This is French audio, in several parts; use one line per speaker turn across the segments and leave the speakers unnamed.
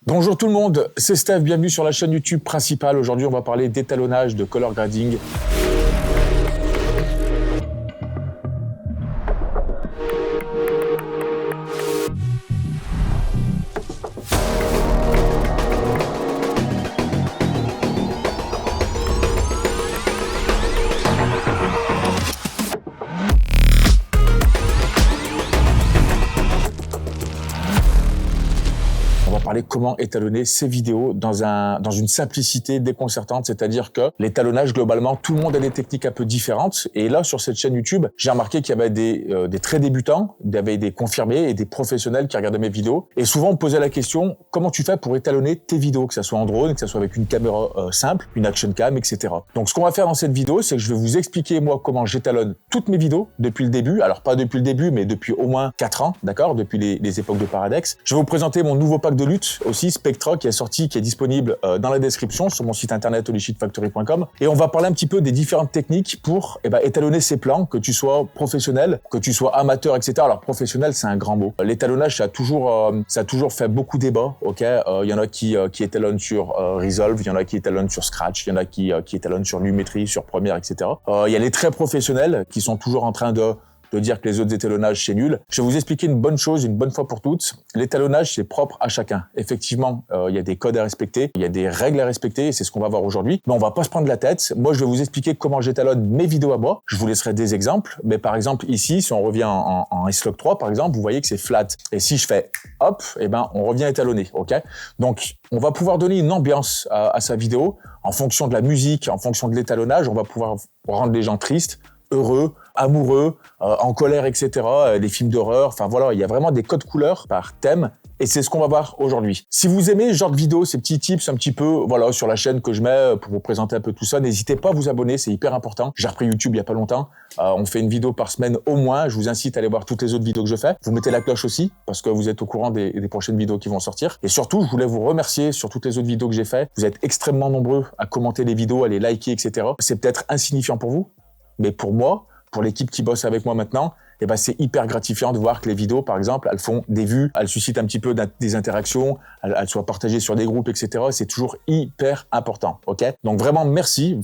Bonjour tout le monde, c'est Steph, bienvenue sur la chaîne YouTube principale. Aujourd'hui, on va parler d'étalonnage, de color grading. Parler comment étalonner ces vidéos dans une simplicité déconcertante, c'est-à-dire que l'étalonnage, globalement, tout le monde a des techniques un peu différentes. Et là, sur cette chaîne YouTube, j'ai remarqué qu'il y avait des très débutants, il y avait des confirmés et des professionnels qui regardaient mes vidéos. Et souvent, on me posait la question, comment tu fais pour étalonner tes vidéos, que ça soit en drone, que ça soit avec une caméra simple, une action cam, etc. Donc, ce qu'on va faire dans cette vidéo, c'est que je vais vous expliquer, moi, comment j'étalonne toutes mes vidéos depuis le début. Alors, pas depuis le début, mais depuis au moins 4 ans, d'accord, depuis les époques de Paradex. Je vais vous présenter mon nouveau pack de lutte aussi, Spectra, qui est sorti, qui est disponible dans la description sur mon site internet holyshitfactory.com. Et on va parler un petit peu des différentes techniques pour étalonner ces plans, que tu sois professionnel, que tu sois amateur, etc. Alors professionnel, c'est un grand mot. L'étalonnage, ça a toujours fait beaucoup débat. Ok, il y en a qui étalonnent sur Resolve, il y en a qui étalonnent sur Scratch, il y en a qui étalonnent sur Lumetri, sur Premiere, etc. Il y a les très professionnels qui sont toujours en train de dire que les autres étalonnages, c'est nul. Je vais vous expliquer une bonne chose, une bonne fois pour toutes. L'étalonnage, c'est propre à chacun. Effectivement, il y a des codes à respecter, il y a des règles à respecter, et c'est ce qu'on va voir aujourd'hui. Mais on va pas se prendre la tête. Moi, je vais vous expliquer comment j'étalonne mes vidéos à moi. Je vous laisserai des exemples. Mais par exemple, ici, si on revient en S-Log 3, par exemple, vous voyez que c'est flat. Et si je fais hop, on revient étalonner, ok? Donc, on va pouvoir donner une ambiance à sa vidéo en fonction de la musique, en fonction de l'étalonnage. On va pouvoir rendre les gens tristes, heureux, amoureux, en colère, etc. Les films d'horreur, enfin voilà, il y a vraiment des codes couleurs par thème. Et c'est ce qu'on va voir aujourd'hui. Si vous aimez ce genre de vidéos, ces petits tips un petit peu, voilà, sur la chaîne que je mets pour vous présenter un peu tout ça, n'hésitez pas à vous abonner, c'est hyper important. J'ai repris YouTube il y a pas longtemps. On fait une vidéo par semaine au moins. Je vous incite à aller voir toutes les autres vidéos que je fais. Vous mettez la cloche aussi, parce que vous êtes au courant des prochaines vidéos qui vont sortir. Et surtout, je voulais vous remercier sur toutes les autres vidéos que j'ai faites. Vous êtes extrêmement nombreux à commenter les vidéos, à les liker, etc. C'est peut-être insignifiant pour vous, mais pour moi, pour l'équipe qui bosse avec moi maintenant, c'est hyper gratifiant de voir que les vidéos, par exemple, elles font des vues, elles suscitent un petit peu des interactions, elles soient partagées sur des groupes, etc. C'est toujours hyper important, ok? Donc vraiment merci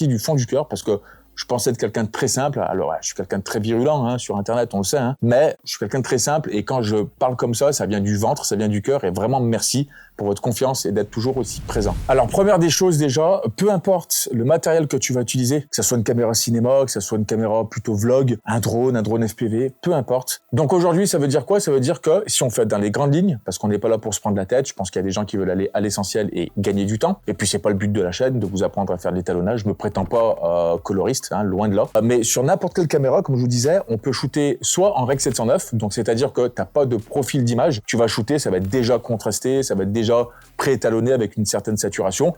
du fond du cœur, parce que je pensais être quelqu'un de très simple. Alors, je suis quelqu'un de très virulent, sur Internet, on le sait, mais je suis quelqu'un de très simple, et quand je parle comme ça vient du ventre, ça vient du cœur, et vraiment merci pour votre confiance et d'être toujours aussi présent. Alors, première des choses déjà, peu importe le matériel que tu vas utiliser, que ça soit une caméra cinéma, que ça soit une caméra plutôt vlog, un drone FPV, peu importe. Donc aujourd'hui, ça veut dire quoi? Ça veut dire que si on fait dans les grandes lignes, parce qu'on n'est pas là pour se prendre la tête, je pense qu'il y a des gens qui veulent aller à l'essentiel et gagner du temps. Et puis c'est pas le but de la chaîne de vous apprendre à faire de l'étalonnage. Je me prétends pas coloriste, loin de là. Mais sur n'importe quelle caméra, comme je vous disais, on peut shooter soit en Rec 709, donc c'est-à-dire que t'as pas de profil d'image. Tu vas shooter, ça va être déjà contrasté, ça va être déjà pré-étalonné avec une certaine saturation.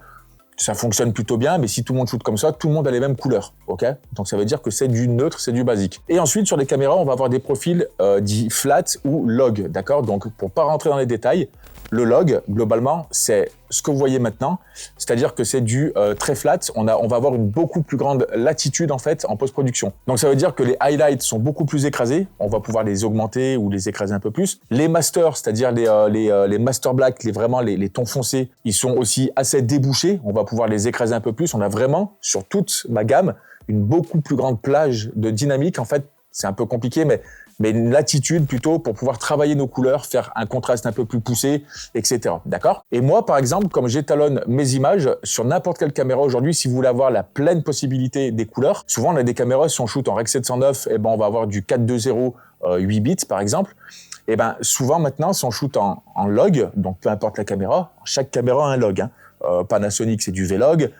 Ça fonctionne plutôt bien, mais si tout le monde shoot comme ça, tout le monde a les mêmes couleurs, ok? Donc ça veut dire que c'est du neutre, c'est du basique. Et ensuite, sur les caméras, on va avoir des profils dits flat ou log, d'accord? Donc pour pas rentrer dans les détails, le log, globalement, c'est ce que vous voyez maintenant, c'est-à-dire que c'est du très flat. On va avoir une beaucoup plus grande latitude en fait en post-production. Donc ça veut dire que les highlights sont beaucoup plus écrasés. On va pouvoir les augmenter ou les écraser un peu plus. Les masters, c'est-à-dire les master black, les tons foncés, ils sont aussi assez débouchés. On va pouvoir les écraser un peu plus. On a vraiment sur toute ma gamme une beaucoup plus grande plage de dynamique. En fait, c'est un peu compliqué, mais une latitude plutôt pour pouvoir travailler nos couleurs, faire un contraste un peu plus poussé, etc. D'accord? Et moi, par exemple, comme j'étalonne mes images sur n'importe quelle caméra aujourd'hui, si vous voulez avoir la pleine possibilité des couleurs, souvent on a des caméras, si on shoot en Rec 709, on va avoir du 420 8 bits par exemple. Souvent maintenant, si on shoot en log, donc peu importe la caméra, chaque caméra a un log. Panasonic, c'est du V-Log.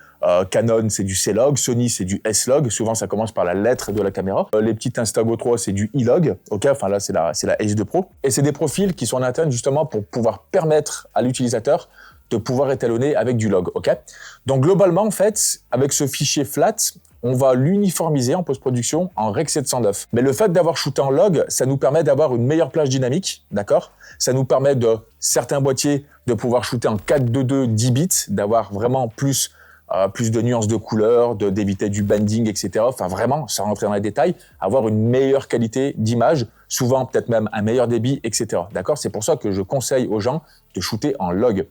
Canon, c'est du C-Log, Sony, c'est du S-Log. Souvent, ça commence par la lettre de la caméra. Les petites Instago 3, c'est du E-Log. Ok, enfin là, c'est la S2 Pro. Et c'est des profils qui sont en interne justement pour pouvoir permettre à l'utilisateur de pouvoir étalonner avec du log. Ok. Donc globalement, en fait, avec ce fichier flat, on va l'uniformiser en post-production en Rec 709. Mais le fait d'avoir shooté en log, ça nous permet d'avoir une meilleure plage dynamique, d'accord? Ça nous permet de certains boîtiers de pouvoir shooter en 4:2 10 bits, d'avoir vraiment plus de nuances de couleurs, d'éviter du banding, etc. Enfin vraiment, sans rentrer dans les détails, avoir une meilleure qualité d'image, souvent peut-être même un meilleur débit, etc. D'accord? C'est pour ça que je conseille aux gens de shooter en log.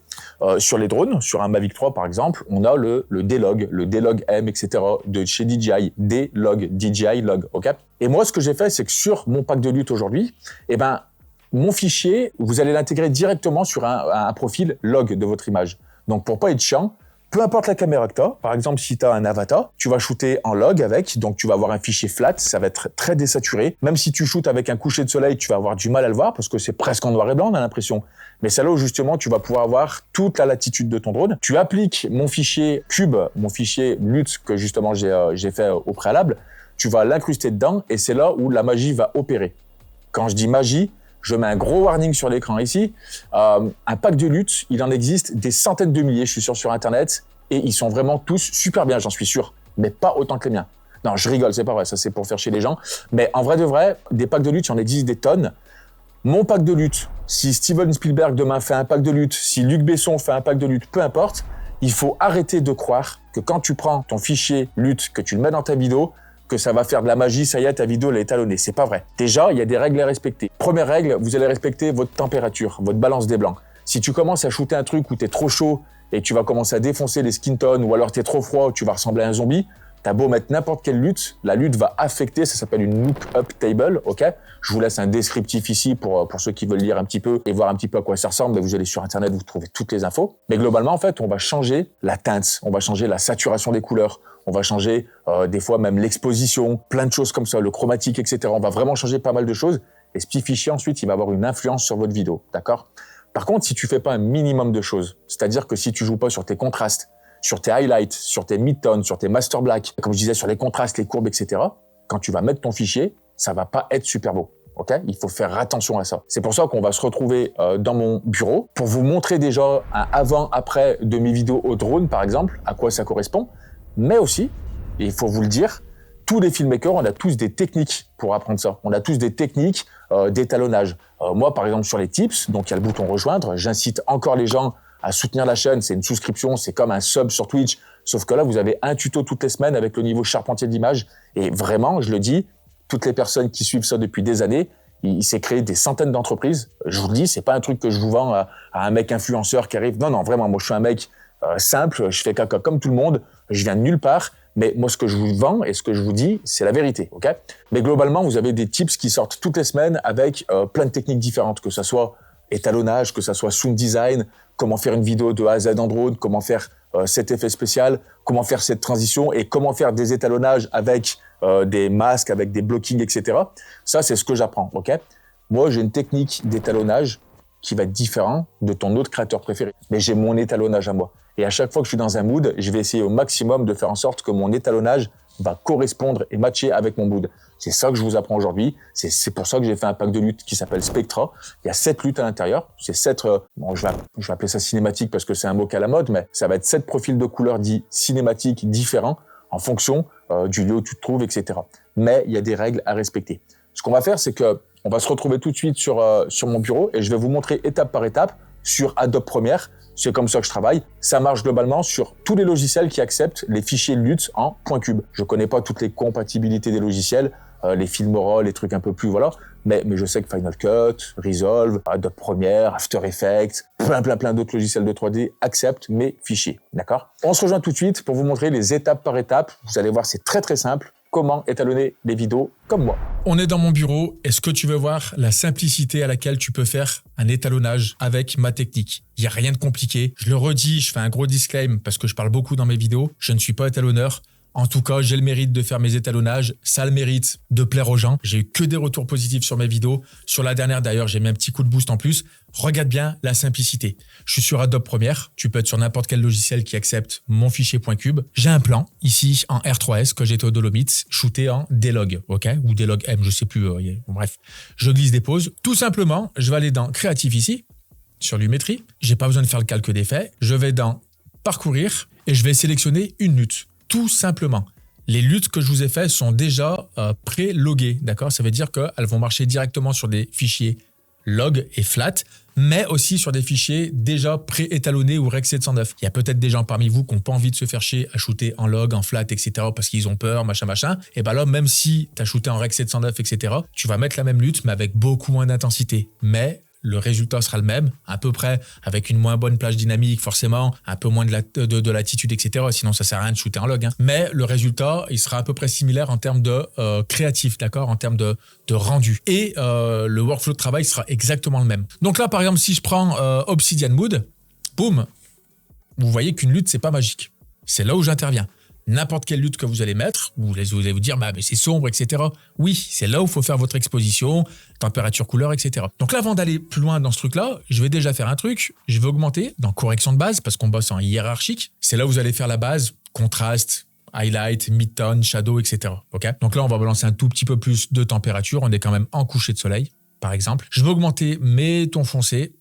Sur les drones, sur un Mavic 3 par exemple, on a le D-Log, le D-Log M, etc. de chez DJI, D-Log, DJI Log, ok. Et moi, ce que j'ai fait, c'est que sur mon pack de lutte aujourd'hui, eh ben, mon fichier, vous allez l'intégrer directement sur un profil log de votre image. Donc, pour pas être chiant, peu importe la caméra que tu as, par exemple, si tu as un avatar, tu vas shooter en log avec, donc tu vas avoir un fichier flat, ça va être très désaturé. Même si tu shootes avec un coucher de soleil, tu vas avoir du mal à le voir parce que c'est presque en noir et blanc, on a l'impression. Mais c'est là où justement, tu vas pouvoir avoir toute la latitude de ton drone. Tu appliques mon fichier cube, mon fichier LUT que justement j'ai fait au préalable, tu vas l'incruster dedans et c'est là où la magie va opérer. Quand je dis magie, je mets un gros warning sur l'écran ici. Un pack de lutte, il en existe des centaines de milliers, je suis sûr, sur Internet. Et ils sont vraiment tous super bien, j'en suis sûr. Mais pas autant que les miens. Non, je rigole, c'est pas vrai, ça c'est pour faire chier les gens. Mais en vrai de vrai, des packs de lutte, il en existe des tonnes. Mon pack de lutte, si Steven Spielberg demain fait un pack de lutte, si Luc Besson fait un pack de lutte, peu importe, il faut arrêter de croire que quand tu prends ton fichier lutte, que tu le mets dans ta vidéo, que ça va faire de la magie, ça y est, ta vidéo elle est étalonnée. C'est pas vrai. Déjà, il y a des règles à respecter. Première règle, vous allez respecter votre température, votre balance des blancs. Si tu commences à shooter un truc où t'es trop chaud et tu vas commencer à défoncer les skin tones ou alors t'es trop froid ou tu vas ressembler à un zombie, t'as beau mettre n'importe quelle lutte, la lutte va affecter, ça s'appelle une look up table, ok? Je vous laisse un descriptif ici pour ceux qui veulent lire un petit peu et voir un petit peu à quoi ça ressemble, mais vous allez sur Internet, vous trouvez toutes les infos. Mais globalement, en fait, on va changer la teinte, on va changer la saturation des couleurs, on va changer des fois même l'exposition, plein de choses comme ça, le chromatique, etc. On va vraiment changer pas mal de choses et ce petit fichier ensuite, il va avoir une influence sur votre vidéo, d'accord? Par contre, si tu fais pas un minimum de choses, c'est-à-dire que si tu joues pas sur tes contrastes, sur tes highlights, sur tes mid-tones, sur tes master black, comme je disais, sur les contrastes, les courbes, etc., quand tu vas mettre ton fichier, ça va pas être super beau. Ok, il faut faire attention à ça. C'est pour ça qu'on va se retrouver dans mon bureau pour vous montrer déjà un avant-après de mes vidéos au drone, par exemple, à quoi ça correspond. Mais aussi, et il faut vous le dire, tous les filmmakers, on a tous des techniques pour apprendre ça. On a tous des techniques d'étalonnage. Moi, par exemple, sur les tips, donc il y a le bouton rejoindre, j'incite encore les gens à soutenir la chaîne. C'est une souscription, c'est comme un sub sur Twitch. Sauf que là, vous avez un tuto toutes les semaines avec le niveau charpentier d'image. Et vraiment, je le dis, toutes les personnes qui suivent ça depuis des années, il s'est créé des centaines d'entreprises. Je vous le dis, c'est pas un truc que je vous vends à un mec influenceur qui arrive. Non, non, vraiment, moi, je suis un mec simple, je fais caca comme tout le monde, je viens de nulle part. Mais moi, ce que je vous vends et ce que je vous dis, c'est la vérité, ok? Mais globalement, vous avez des tips qui sortent toutes les semaines avec plein de techniques différentes, que ça soit étalonnage, que ça soit sound design, comment faire une vidéo de A à Z en drone, comment faire cet effet spécial, comment faire cette transition et comment faire des étalonnages avec des masques, avec des blockings, etc. Ça, c'est ce que j'apprends, ok? Moi, j'ai une technique d'étalonnage qui va être différente de ton autre créateur préféré. Mais j'ai mon étalonnage à moi. Et à chaque fois que je suis dans un mood, je vais essayer au maximum de faire en sorte que mon étalonnage va correspondre et matcher avec mon mood. C'est ça que je vous apprends aujourd'hui. C'est pour ça que j'ai fait un pack de luttes qui s'appelle Spectra. Il y a 7 luttes à l'intérieur. C'est 7, bon, je vais appeler ça cinématique parce que c'est un mot qui est à la mode, mais ça va être 7 profils de couleurs dits cinématiques différents en fonction du lieu où tu te trouves, etc. Mais il y a des règles à respecter. Ce qu'on va faire, c'est que on va se retrouver tout de suite sur mon bureau et je vais vous montrer étape par étape sur Adobe Premiere. C'est comme ça que je travaille. Ça marche globalement sur tous les logiciels qui acceptent les fichiers LUT en .cube. Je connais pas toutes les compatibilités des logiciels, les Filmora, les trucs un peu plus, voilà. Mais je sais que Final Cut, Resolve, Adobe Premiere, After Effects, plein d'autres logiciels de 3D acceptent mes fichiers, d'accord? On se rejoint tout de suite pour vous montrer les étapes par étape. Vous allez voir, c'est très très simple. Comment étalonner les vidéos comme moi.
On est dans mon bureau. Est-ce que tu veux voir la simplicité à laquelle tu peux faire un étalonnage avec ma technique? Il n'y a rien de compliqué. Je le redis, je fais un gros disclaimer parce que je parle beaucoup dans mes vidéos. Je ne suis pas étalonneur. En tout cas, j'ai le mérite de faire mes étalonnages. Ça a le mérite de plaire aux gens. J'ai eu que des retours positifs sur mes vidéos. Sur la dernière, d'ailleurs, j'ai mis un petit coup de boost en plus. Regarde bien la simplicité. Je suis sur Adobe Premiere. Tu peux être sur n'importe quel logiciel qui accepte mon fichier .cube. J'ai un plan ici en R3S que j'ai été au Dolomites, shooté en D-Log, ok? Ou D-Log M, je sais plus. Bon, bref, je glisse des pauses. Tout simplement, je vais aller dans Créatif ici, sur Lumetri. J'ai pas besoin de faire le calque d'effet. Je vais dans Parcourir et je vais sélectionner une lutte. Tout simplement. Les luttes que je vous ai faites sont déjà pré-loguées, d'accord? Ça veut dire qu'elles vont marcher directement sur des fichiers log et flat, mais aussi sur des fichiers déjà pré-étalonnés ou Rec 709. Il y a peut-être des gens parmi vous qui n'ont pas envie de se faire chier à shooter en log, en flat, etc. parce qu'ils ont peur, machin. Et bien là, même si tu as shooté en Rec 709, etc., tu vas mettre la même lutte, mais avec beaucoup moins d'intensité. Mais le résultat sera le même, à peu près, avec une moins bonne plage dynamique, forcément, un peu moins de latitude, etc. Sinon, ça sert à rien de shooter un log. Hein. Mais le résultat, il sera à peu près similaire en termes de créatif, d'accord, en termes de rendu. Et le workflow de travail sera exactement le même. Donc là, par exemple, si je prends Obsidian Mood, boum, vous voyez qu'une lutte, c'est pas magique. C'est là où j'interviens. N'importe quelle lutte que vous allez mettre, vous allez vous dire, mais c'est sombre, etc. Oui, c'est là où il faut faire votre exposition, température, couleur, etc. Donc là, avant d'aller plus loin dans ce truc-là, je vais déjà faire un truc. Je vais augmenter dans correction de base, parce qu'on bosse en hiérarchique. C'est là où vous allez faire la base, contraste, highlight, mid-tone, shadow, etc. Okay, donc là, on va balancer un tout petit peu plus de température. On est quand même en coucher de soleil, par exemple. Je vais augmenter mes tons foncés.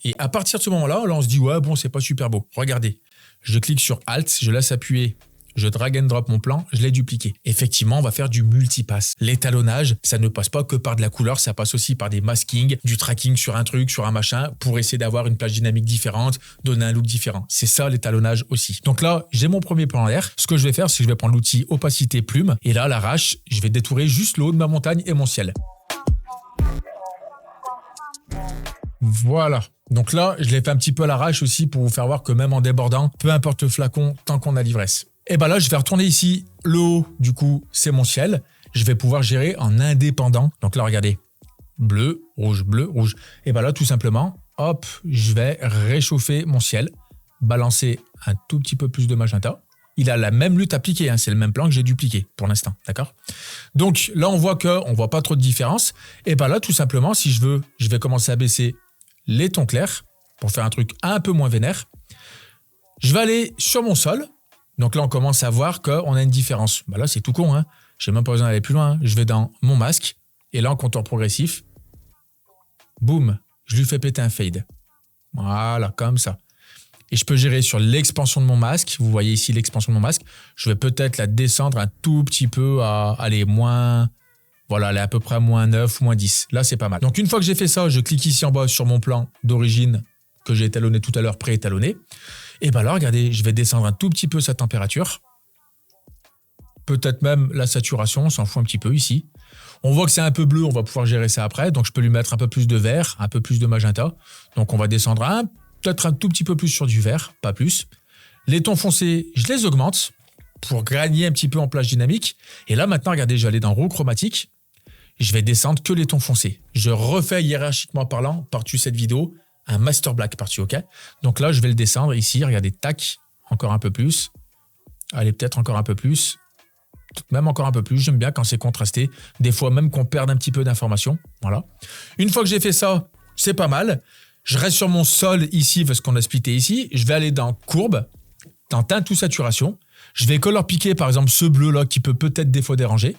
Et à partir de ce moment-là, là, on se dit, ouais, bon, c'est pas super beau. Regardez, je clique sur Alt, je laisse appuyer. Je drag and drop mon plan, je l'ai dupliqué. Effectivement, on va faire du multipass. L'étalonnage, ça ne passe pas que par de la couleur, ça passe aussi par des maskings, du tracking sur un truc, sur un machin, pour essayer d'avoir une plage dynamique différente, donner un look différent. C'est ça l'étalonnage aussi. Donc là, j'ai mon premier plan en l'air. Ce que je vais faire, c'est que je vais prendre l'outil opacité plume. Et là, l'arrache, je vais détourer juste le haut de ma montagne et mon ciel. Voilà. Donc là, je l'ai fait un petit peu à l'arrache aussi pour vous faire voir que même en débordant, peu importe le flacon, tant qu'on a l'ivresse. Et bien là, je vais retourner ici. Le haut, du coup, c'est mon ciel. Je vais pouvoir gérer en indépendant. Donc là, regardez. Bleu, rouge, bleu, rouge. Et bien là, tout simplement, hop, je vais réchauffer mon ciel. Balancer un tout petit peu plus de magenta. Il a la même lutte appliquée. Hein, c'est le même plan que j'ai dupliqué pour l'instant. D'accord ? Donc là, on voit qu'on ne voit pas trop de différence. Et bien là, tout simplement, si je veux, je vais commencer à baisser les tons clairs pour faire un truc un peu moins vénère. Je vais aller sur mon sol. Donc là, on commence à voir qu'on a une différence. Bah là, c'est tout con. Hein. Je n'ai même pas besoin d'aller plus loin. Hein. Je vais dans mon masque. Et là, en contour progressif, boum, je lui fais péter un fade. Voilà, comme ça. Et je peux gérer sur l'expansion de mon masque. Vous voyez ici l'expansion de mon masque. Je vais peut-être la descendre un tout petit peu à aller moins... Voilà, elle est à peu près à moins 9 ou moins 10. Là, c'est pas mal. Donc, une fois que j'ai fait ça, je clique ici en bas sur mon plan d'origine que j'ai étalonné tout à l'heure, pré-étalonné. Et bien là, regardez, je vais descendre un tout petit peu sa température. Peut-être même la saturation, on s'en fout un petit peu ici. On voit que c'est un peu bleu, on va pouvoir gérer ça après. Donc, je peux lui mettre un peu plus de vert, un peu plus de magenta. Donc, on va descendre peut-être un tout petit peu plus sur du vert, pas plus. Les tons foncés, je les augmente pour gagner un petit peu en plage dynamique. Et là, maintenant, regardez, je vais aller dans roue chromatique. Je vais descendre que les tons foncés. Je refais hiérarchiquement parlant, par-dessus cette vidéo, un master black par-dessus, ok ? Donc là, je vais le descendre ici, regardez, tac, encore un peu plus. Allez, peut-être encore un peu plus. Même encore un peu plus, j'aime bien quand c'est contrasté. Des fois même qu'on perde un petit peu d'informations. Voilà. Une fois que j'ai fait ça, c'est pas mal. Je reste sur mon sol ici, parce qu'on a splitté ici. Je vais aller dans courbe, dans teinte ou saturation. Je vais color piquer, par exemple, ce bleu-là qui peut peut-être des fois déranger.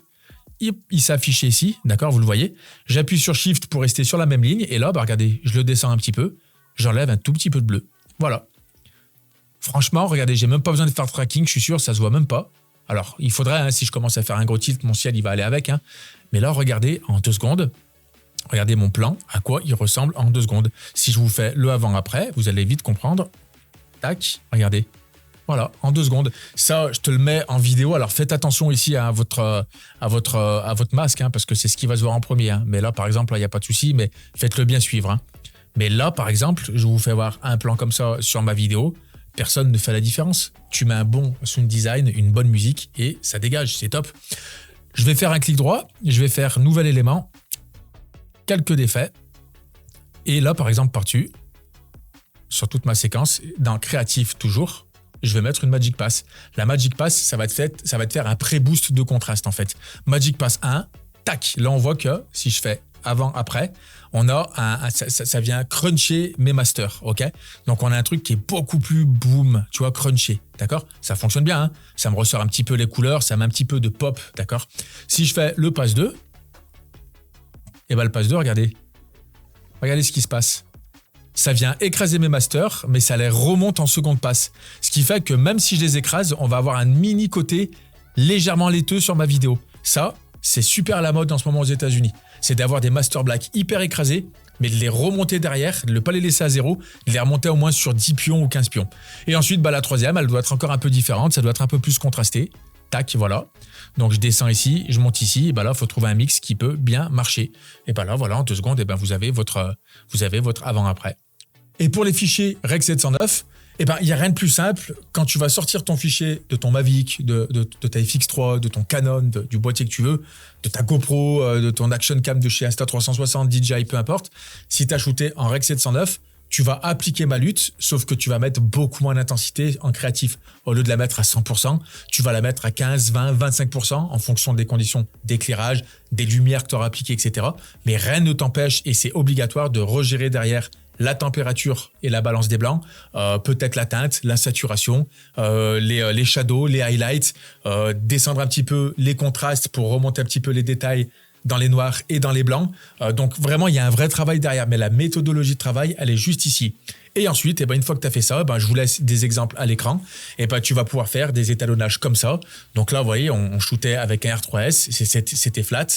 Il s'affiche ici, d'accord, vous le voyez. J'appuie sur Shift pour rester sur la même ligne. Et là, bah, regardez, je le descends un petit peu. J'enlève un tout petit peu de bleu. Voilà. Franchement, regardez, j'ai même pas besoin de faire tracking. Je suis sûr, ça se voit même pas. Alors, il faudrait, hein, si je commence à faire un gros tilt, mon ciel, il va aller avec. Hein. Mais là, regardez, en 2 secondes, regardez mon plan, à quoi il ressemble en 2 secondes. Si je vous fais le avant-après, vous allez vite comprendre. Tac, regardez. Voilà, en 2 secondes. Ça, je te le mets en vidéo. Alors, faites attention ici à votre masque, hein, parce que c'est ce qui va se voir en premier. Hein. Mais là, par exemple, il n'y a pas de souci, mais faites-le bien suivre. Hein. Mais là, par exemple, je vous fais voir un plan comme ça sur ma vidéo. Personne ne fait la différence. Tu mets un bon sound design, une bonne musique et ça dégage, c'est top. Je vais faire un clic droit, je vais faire nouvel élément, calque d'effets. Et là, par exemple, par-dessus, sur toute ma séquence, dans créatif toujours, je vais mettre une Magic Pass. La Magic Pass, ça va te faire un pré-boost de contraste en fait. Magic Pass 1, tac. Là, on voit que si je fais avant, après, on a ça vient cruncher mes masters, ok? Donc, on a un truc qui est beaucoup plus boom, tu vois, crunché, d'accord? Ça fonctionne bien, hein? Ça me ressort un petit peu les couleurs, ça met un petit peu de pop, d'accord? Si je fais le pass 2, et ben le pass 2, regardez ce qui se passe. Ça vient écraser mes masters, mais ça les remonte en seconde passe. Ce qui fait que même si je les écrase, on va avoir un mini côté légèrement laiteux sur ma vidéo. Ça, c'est super à la mode en ce moment aux États-Unis. C'est d'avoir des master black hyper écrasés, mais de les remonter derrière, de ne pas les laisser à zéro, de les remonter au moins sur 10 pions ou 15 pions. Et ensuite, bah, la troisième, elle doit être encore un peu différente, ça doit être un peu plus contrasté. tac, voilà. Donc je descends ici, je monte ici, et ben là, il faut trouver un mix qui peut bien marcher. Et ben là, voilà, en 2 secondes, et ben vous avez votre avant-après. Et pour les fichiers Rec 709, eh ben, il n'y a rien de plus simple. Quand tu vas sortir ton fichier de ton Mavic, de ta FX3, de ton Canon, du boîtier que tu veux, de ta GoPro, de ton Action Cam de chez Insta360, DJI, peu importe, si tu as shooté en Rec 709, tu vas appliquer ma lutte, sauf que tu vas mettre beaucoup moins d'intensité en créatif. Au lieu de la mettre à 100%, tu vas la mettre à 15, 20, 25% en fonction des conditions d'éclairage, des lumières que tu auras appliquées, etc. Mais rien ne t'empêche, et c'est obligatoire, de regérer derrière la température et la balance des blancs, peut-être la teinte, la saturation, les shadows, les highlights, descendre un petit peu les contrastes pour remonter un petit peu les détails dans les noirs et dans les blancs. Donc vraiment, il y a un vrai travail derrière, mais la méthodologie de travail, elle est juste ici. Et ensuite, une fois que tu as fait ça, je vous laisse des exemples à l'écran. Et tu vas pouvoir faire des étalonnages comme ça. Donc là, vous voyez, on shootait avec un R3S, c'était flat.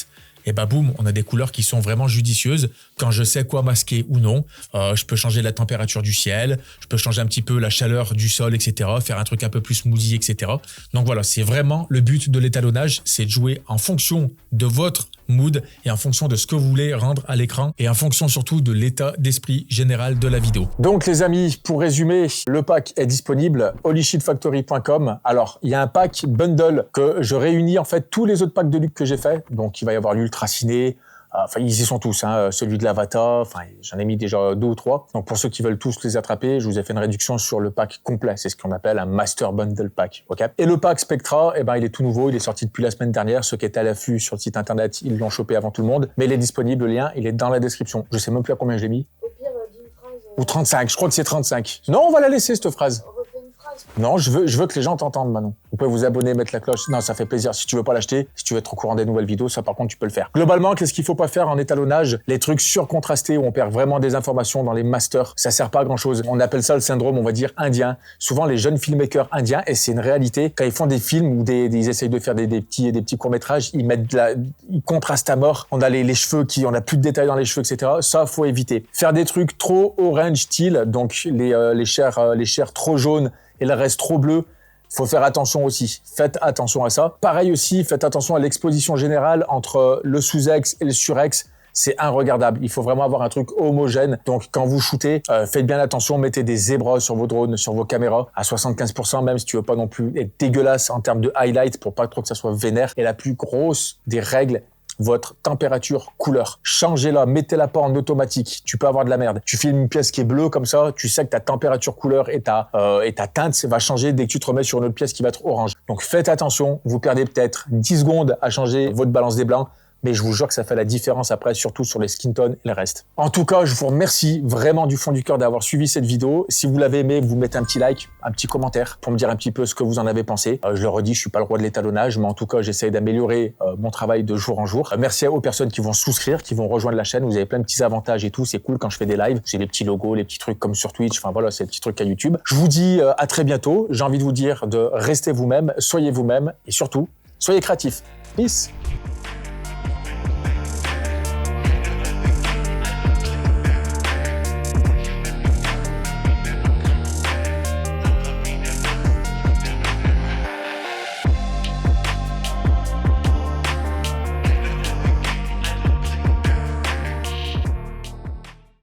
Et boum, on a des couleurs qui sont vraiment judicieuses. Quand je sais quoi masquer ou non, je peux changer la température du ciel, je peux changer un petit peu la chaleur du sol, etc. Faire un truc un peu plus smoothie, etc. Donc voilà, c'est vraiment le but de l'étalonnage, c'est de jouer en fonction de votre mood et en fonction de ce que vous voulez rendre à l'écran et en fonction surtout de l'état d'esprit général de la vidéo.
Donc les amis, pour résumer, le pack est disponible holyshitfactory.com. Alors, il y a un pack bundle que je réunis en fait tous les autres packs de luxe que j'ai fait. Donc il va y avoir l'ultra ciné, ils y sont tous, celui de l'Avatar, j'en ai mis déjà 2 ou 3. Donc pour ceux qui veulent tous les attraper, je vous ai fait une réduction sur le pack complet. C'est ce qu'on appelle un Master Bundle Pack. Okay, et le pack Spectra, il est tout nouveau, il est sorti depuis la semaine dernière. Ceux qui étaient à l'affût sur le site internet, ils l'ont chopé avant tout le monde. Mais il est disponible, le lien, il est dans la description. Je sais même plus à combien je l'ai mis.
Au pire, d'une phrase...
Ou 35, je crois que c'est 35. Non, on va la laisser cette phrase. Non, je veux que les gens t'entendent, Manon. Vous pouvez vous abonner, mettre la cloche. Non, ça fait plaisir. Si tu veux pas l'acheter, si tu veux être au courant des nouvelles vidéos, ça par contre, tu peux le faire. Globalement, qu'est-ce qu'il faut pas faire en étalonnage? Les trucs surcontrastés où on perd vraiment des informations dans les masters, ça sert pas à grand chose. On appelle ça le syndrome, on va dire, indien. Souvent, les jeunes filmmakers indiens, et c'est une réalité, quand ils font des films ou ils essayent de faire des petits courts-métrages, ils contrastent à mort. On a les cheveux on a plus de détails dans les cheveux, etc. Ça, faut éviter. Faire des trucs trop orange style, donc les chairs trop jaunes, et le reste trop bleu, faut faire attention aussi. Faites attention à ça. Pareil aussi, faites attention à l'exposition générale entre le sous-ex et le sur-ex. C'est irregardable. Il faut vraiment avoir un truc homogène. Donc, quand vous shootez, faites bien attention. Mettez des zébras sur vos drones, sur vos caméras, à 75%, même si tu veux pas non plus être dégueulasse en termes de highlight pour pas trop que ça soit vénère. Et la plus grosse des règles, votre température couleur. Changez-la, mettez-la pas en automatique. Tu peux avoir de la merde. Tu filmes une pièce qui est bleue comme ça, tu sais que ta température couleur et ta teinte va changer dès que tu te remets sur une autre pièce qui va être orange. Donc faites attention, vous perdez peut-être 10 secondes à changer votre balance des blancs. Mais je vous jure que ça fait la différence après, surtout sur les skin tones et le reste. En tout cas, je vous remercie vraiment du fond du cœur d'avoir suivi cette vidéo. Si vous l'avez aimé, vous mettez un petit like, un petit commentaire pour me dire un petit peu ce que vous en avez pensé. Je le redis, je suis pas le roi de l'étalonnage, mais en tout cas, j'essaie d'améliorer mon travail de jour en jour. Merci aux personnes qui vont souscrire, qui vont rejoindre la chaîne. Vous avez plein de petits avantages et tout. C'est cool quand je fais des lives. J'ai les petits logos, les petits trucs comme sur Twitch. Enfin voilà, c'est les petits trucs à YouTube. Je vous dis à très bientôt. J'ai envie de vous dire de rester vous-même, soyez vous-même et surtout, soyez créatifs. Peace.